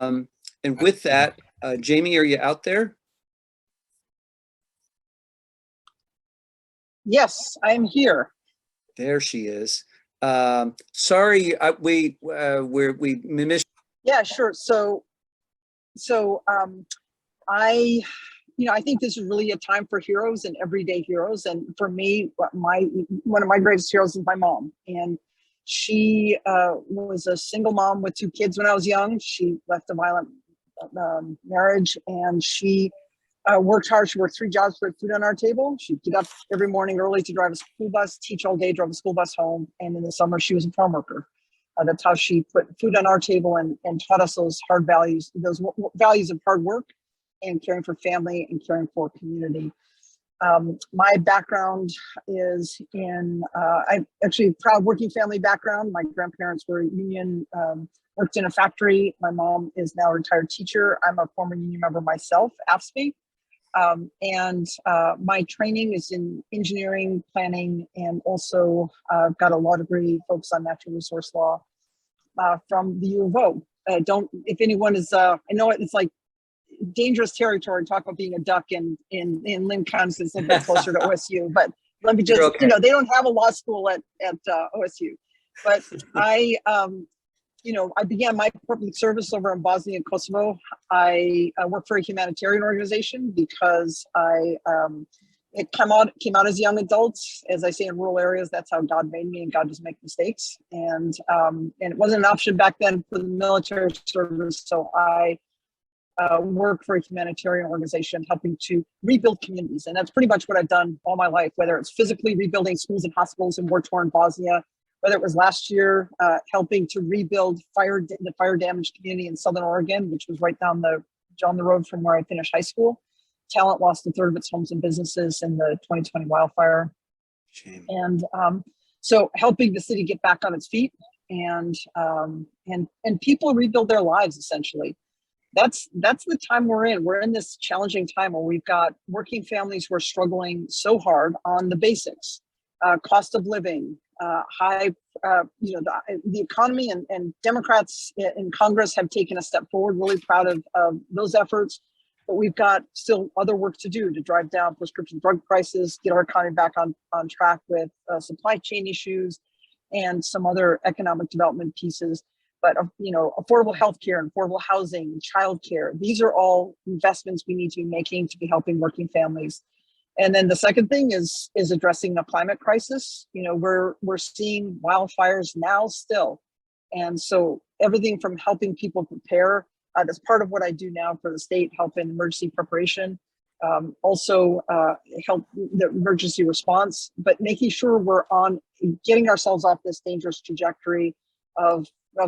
Um, and with that, Jamie, are you out there? Yes, I'm here. There she is. Sorry, we missed. Yeah, sure. So I, I think this is really a time for heroes and everyday heroes. And for me, one of my greatest heroes is my mom. And she was a single mom with two kids when I was young. She left a violent marriage, and she worked hard. She worked three jobs to put food on our table. She'd get up every morning early to drive a school bus, teach all day, drive a school bus home. And in the summer, she was a farm worker. That's how she put food on our table and taught us those hard values, those values of hard work and caring for family and caring for community. My background is I'm actually a proud working family background. My grandparents were union, worked in a factory. My mom is now a retired teacher. I'm a former union member myself, AFSCME. And my training is in engineering, planning, and also got a law degree focused on natural resource law from the U of O. If anyone is, I know it's like dangerous territory to talk about being a duck in Lynn County, it's a little bit closer to OSU, but let me just, okay. They don't have a law school at OSU. But I began my public service over in Bosnia and Kosovo. I worked for a humanitarian organization because it came out as a young adult. As I say, in rural areas, that's how God made me, and God doesn't make mistakes. And it wasn't an option back then for the military service, so I work for a humanitarian organization helping to rebuild communities. And that's pretty much what I've done all my life, whether it's physically rebuilding schools and hospitals in war-torn Bosnia, whether it was last year helping to rebuild the fire damaged community in Southern Oregon, which was right down the road from where I finished high school. Talent lost a third of its homes and businesses in the 2020 wildfire. Shame. And so helping the city get back on its feet and people rebuild their lives, essentially. That's the time we're in. We're in this challenging time where we've got working families who are struggling so hard on the basics, cost of living, high, the economy, and Democrats in Congress have taken a step forward. Really proud of those efforts, but we've got still other work to do to drive down prescription drug prices, get our economy back on track with supply chain issues and some other economic development pieces. But affordable healthcare and affordable housing, childcare, these are all investments we need to be making to be helping working families. And then the second thing is addressing the climate crisis. We're seeing wildfires now still. And so everything from helping people prepare, that's part of what I do now for the state, help in emergency preparation, also help the emergency response, but making sure we're on getting ourselves off this dangerous trajectory of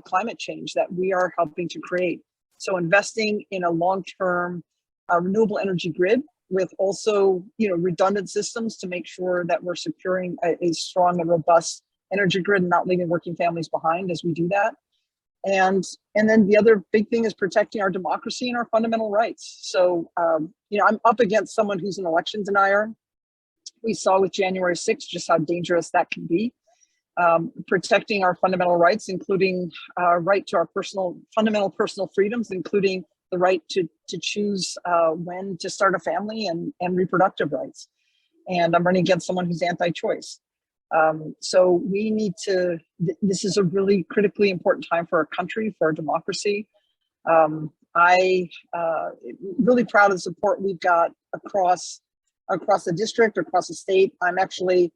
climate change that we are helping to create. So investing in a long-term renewable energy grid with also, redundant systems to make sure that we're securing a strong and robust energy grid and not leaving working families behind as we do that. And then the other big thing is protecting our democracy and our fundamental rights. So, I'm up against someone who's an election denier. We saw with January 6th just how dangerous that can be. Protecting our fundamental rights, including right to our fundamental personal freedoms, including the right to choose when to start a family and reproductive rights. And I'm running against someone who's anti-choice. So we need to, this is a really critically important time for our country, for our democracy. I'm really proud of the support we've got across the district, across the state. I'm actually,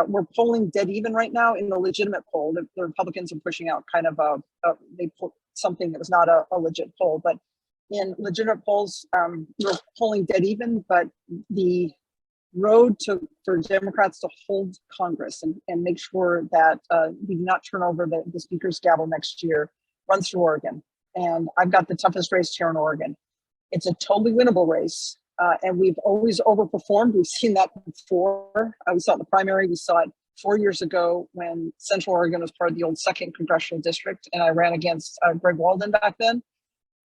we're polling dead even right now in the legitimate poll. The Republicans are pushing out kind of they put something that was not a legit poll, but in legitimate polls, we're polling dead even, but the road for Democrats to hold Congress and make sure that we do not turn over the speaker's gavel next year runs through Oregon. And I've got the toughest race here in Oregon. It's a totally winnable race. And we've always overperformed. We've seen that before. We saw it in the primary. We saw it 4 years ago when Central Oregon was part of the old 2nd Congressional District, and I ran against Greg Walden back then.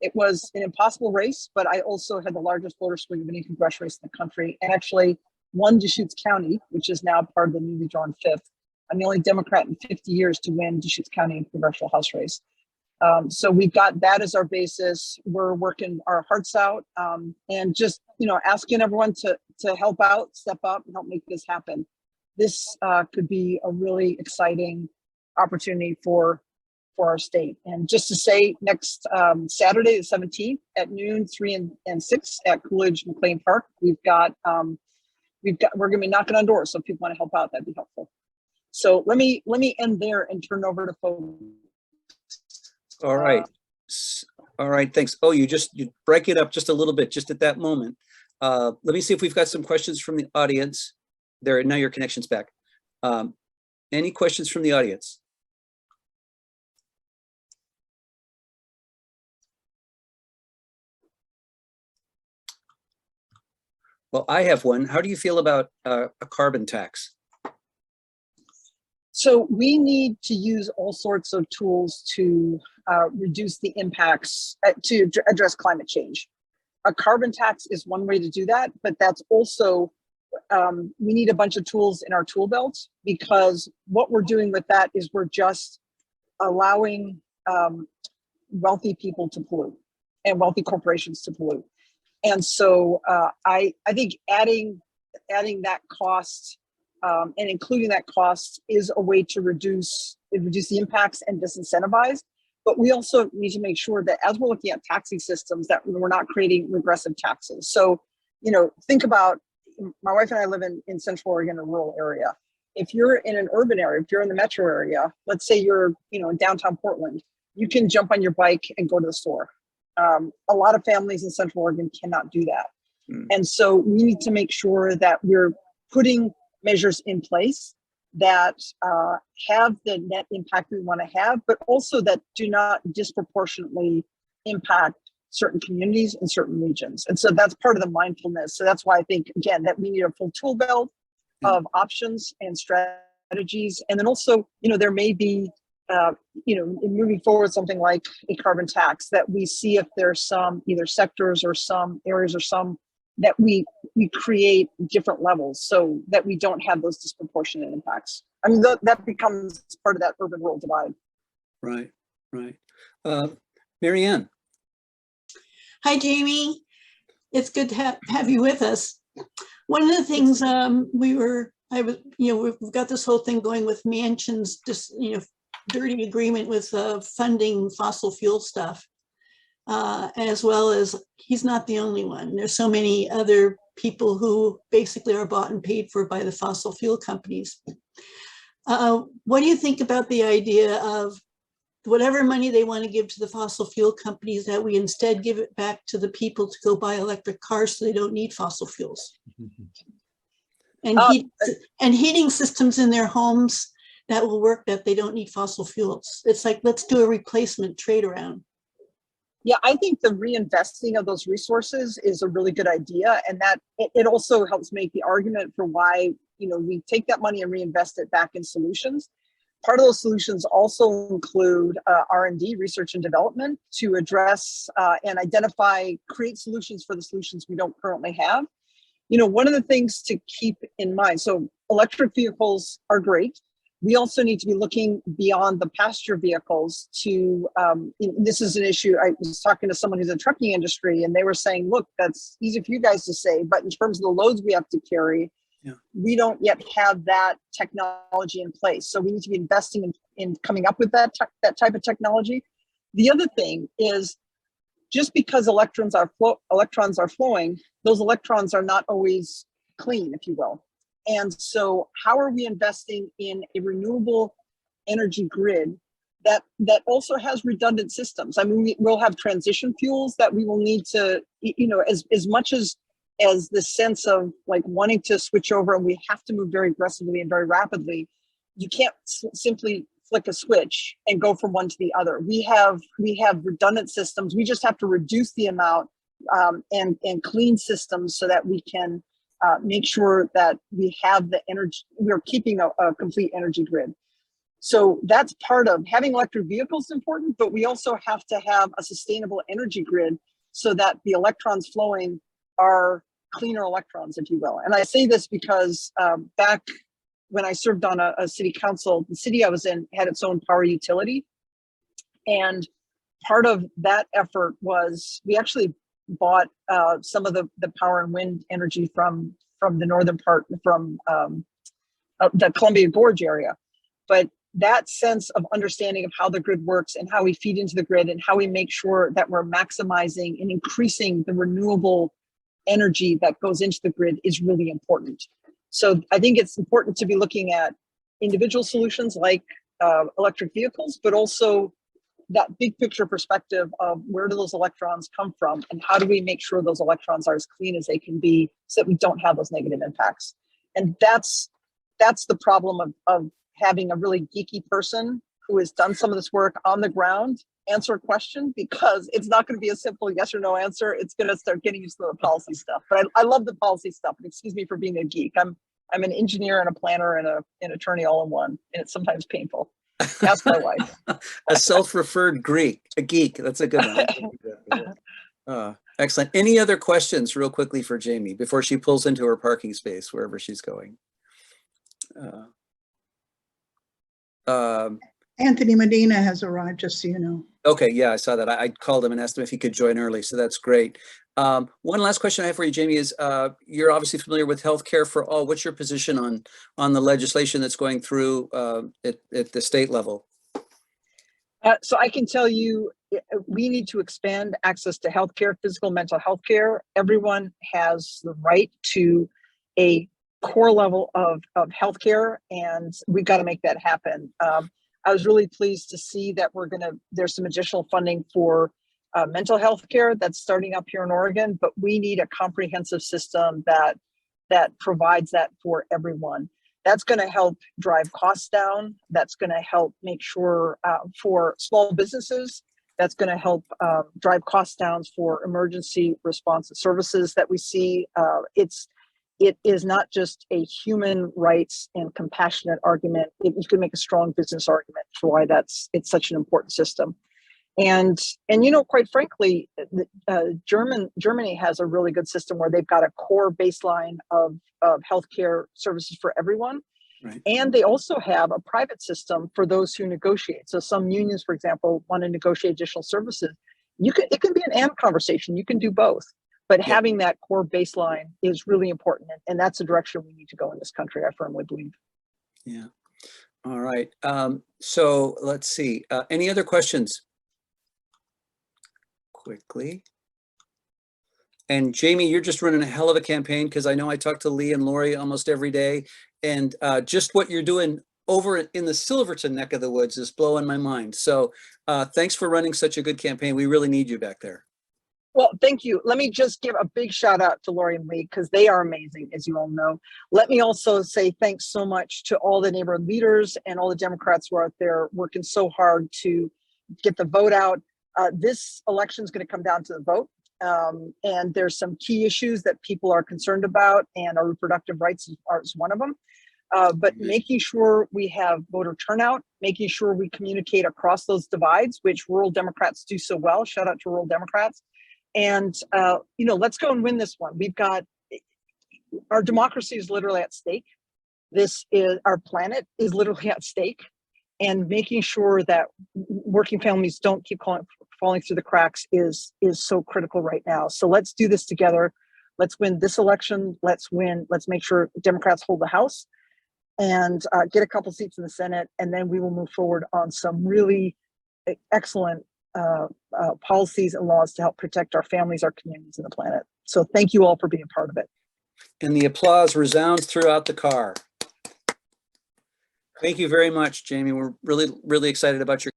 It was an impossible race, but I also had the largest voter swing of any congressional race in the country, and actually won Deschutes County, which is now part of the newly drawn 5th. I'm the only Democrat in 50 years to win Deschutes County in congressional House race. So we've got that as our basis. We're working our hearts out, and just, asking everyone to help out, step up, and help make this happen. This could be a really exciting opportunity for our state. And just to say, next Saturday, the 17th at noon, 3 and 6 at Coolidge McLean Park, we're going to be knocking on doors. So if people want to help out, that'd be helpful. So let me end there and turn over to folks. All right. All right. Thanks. Oh, you break it up just a little bit, just at that moment. Let me see if we've got some questions from the audience. There, now your connection's back. Any questions from the audience? Well, I have one. How do you feel about a carbon tax? So we need to use all sorts of tools to reduce the impacts, to address climate change. A carbon tax is one way to do that, but that's also, we need a bunch of tools in our tool belts, because what we're doing with that is we're just allowing wealthy people to pollute and wealthy corporations to pollute. And so I think adding that cost and including that cost is a way to reduce the impacts and disincentivize. But we also need to make sure that as we're looking at taxing systems, that we're not creating regressive taxes. So, think about, my wife and I live in Central Oregon, a rural area. If you're in an urban area, if you're in the metro area, let's say you're, in downtown Portland, you can jump on your bike and go to the store. A lot of families in Central Oregon cannot do that. And so we need to make sure that we're putting measures in place that have the net impact we want to have, but also that do not disproportionately impact certain communities in certain regions. And so that's part of the mindfulness. So that's why I think, again, that we need a full tool belt of options and strategies. And then also, there may be, in moving forward, something like a carbon tax, that we see if there's some either sectors or some areas or some that we create different levels so that we don't have those disproportionate impacts. I mean, that becomes part of that urban-rural divide. Right. Mary Ann. Hi, Jamie. It's good to have you with us. One of the things we've got this whole thing going with Manchin's dirty agreement with funding fossil fuel stuff. As well as he's not the only one. There's so many other people who basically are bought and paid for by the fossil fuel companies. What do you think about the idea of whatever money they want to give to the fossil fuel companies, that we instead give it back to the people to go buy electric cars so they don't need fossil fuels? And heating systems in their homes that will work, that they don't need fossil fuels. It's like, let's do a replacement trade around. Yeah, I think the reinvesting of those resources is a really good idea. And that it also helps make the argument for why, we take that money and reinvest it back in solutions. Part of those solutions also include R&D, research and development, to address and create solutions for the solutions we don't currently have. One of the things to keep in mind, so electric vehicles are great. We also need to be looking beyond the passenger vehicles to, this is an issue. I was talking to someone who's in the trucking industry, and they were saying, look, that's easy for you guys to say, but in terms of the loads we have to carry, we don't yet have that technology in place. So we need to be investing in coming up with that type of technology. The other thing is, just because electrons are flowing, those electrons are not always clean, if you will. And so how are we investing in a renewable energy grid that also has redundant systems? I mean, we'll have transition fuels that we will need to, as much as the sense of like wanting to switch over, and we have to move very aggressively and very rapidly. You can't simply flick a switch and go from one to the other. We have redundant systems. We just have to reduce the amount and clean systems so that we can make sure that we have the energy, we're keeping a complete energy grid. So that's part of having electric vehicles important, but we also have to have a sustainable energy grid so that the electrons flowing are cleaner electrons, if you will. And I say this because back when I served on a city council, the city I was in had its own power utility. And part of that effort was we actually bought some of the power and wind energy from the northern part, from the Columbia Gorge area. But that sense of understanding of how the grid works and how we feed into the grid and how we make sure that we're maximizing and increasing the renewable energy that goes into the grid is really important. So I think it's important to be looking at individual solutions like electric vehicles, but also that big picture perspective of where do those electrons come from and how do we make sure those electrons are as clean as they can be so that we don't have those negative impacts. And that's the problem of having a really geeky person who has done some of this work on the ground answer a question, because it's not going to be a simple yes or no answer. It's going to start getting used to the policy stuff. But I love the policy stuff. And excuse me for being a geek. I'm an engineer and a planner and an attorney all in one, and it's sometimes painful. Ask my wife. A self-referred a geek. That's a good one. Excellent. Any other questions real quickly for Jamie before she pulls into her parking space, wherever she's going? Anthony Medina has arrived, just so you know. Okay, yeah, I saw that. I called him and asked him if he could join early, so that's great. One last question I have for you, Jamie, is you're obviously familiar with healthcare for all. What's your position on the legislation that's going through at the state level? So I can tell you, we need to expand access to healthcare, physical, mental health care. Everyone has the right to a core level of healthcare, and we've got to make that happen. I was really pleased to see that there's some additional funding for mental health care that's starting up here in Oregon, but we need a comprehensive system that provides that for everyone. That's going to help drive costs down. That's going to help make sure for small businesses, that's going to help drive costs down for emergency response services that we see. It is not just a human rights and compassionate argument. You can make a strong business argument for why it's such an important system. And quite frankly, Germany has a really good system where they've got a core baseline of healthcare services for everyone. Right. And they also have a private system for those who negotiate. So some unions, for example, want to negotiate additional services. It can be an and conversation. You can do both. But having that core baseline is really important. And that's the direction we need to go in this country, I firmly believe. Yeah. All right. So let's see. Any other questions? Quickly. And Jamie, you're just running a hell of a campaign, because I know I talk to Lee and Lori almost every day. And just what you're doing over in the Silverton neck of the woods is blowing my mind. So thanks for running such a good campaign. We really need you back there. Well, thank you. Let me just give a big shout out to Lori and Lee, because they are amazing, as you all know. Let me also say thanks so much to all the neighborhood leaders and all the Democrats who are out there working so hard to get the vote out. This election is going to come down to the vote. And there's some key issues that people are concerned about, and our reproductive rights is one of them. But making sure we have voter turnout, making sure we communicate across those divides, which rural Democrats do so well. Shout out to rural Democrats. And, let's go and win this one. Our democracy is literally at stake. Our planet is literally at stake, and making sure that working families don't keep falling through the cracks is so critical right now. So let's do this together. Let's win this election. Let's make sure Democrats hold the House and get a couple seats in the Senate. And then we will move forward on some really excellent policies and laws to help protect our families, our communities, and the planet. So thank you all for being a part of it. And the applause resounds throughout the car. Thank you very much, Jamie. We're really, really excited about your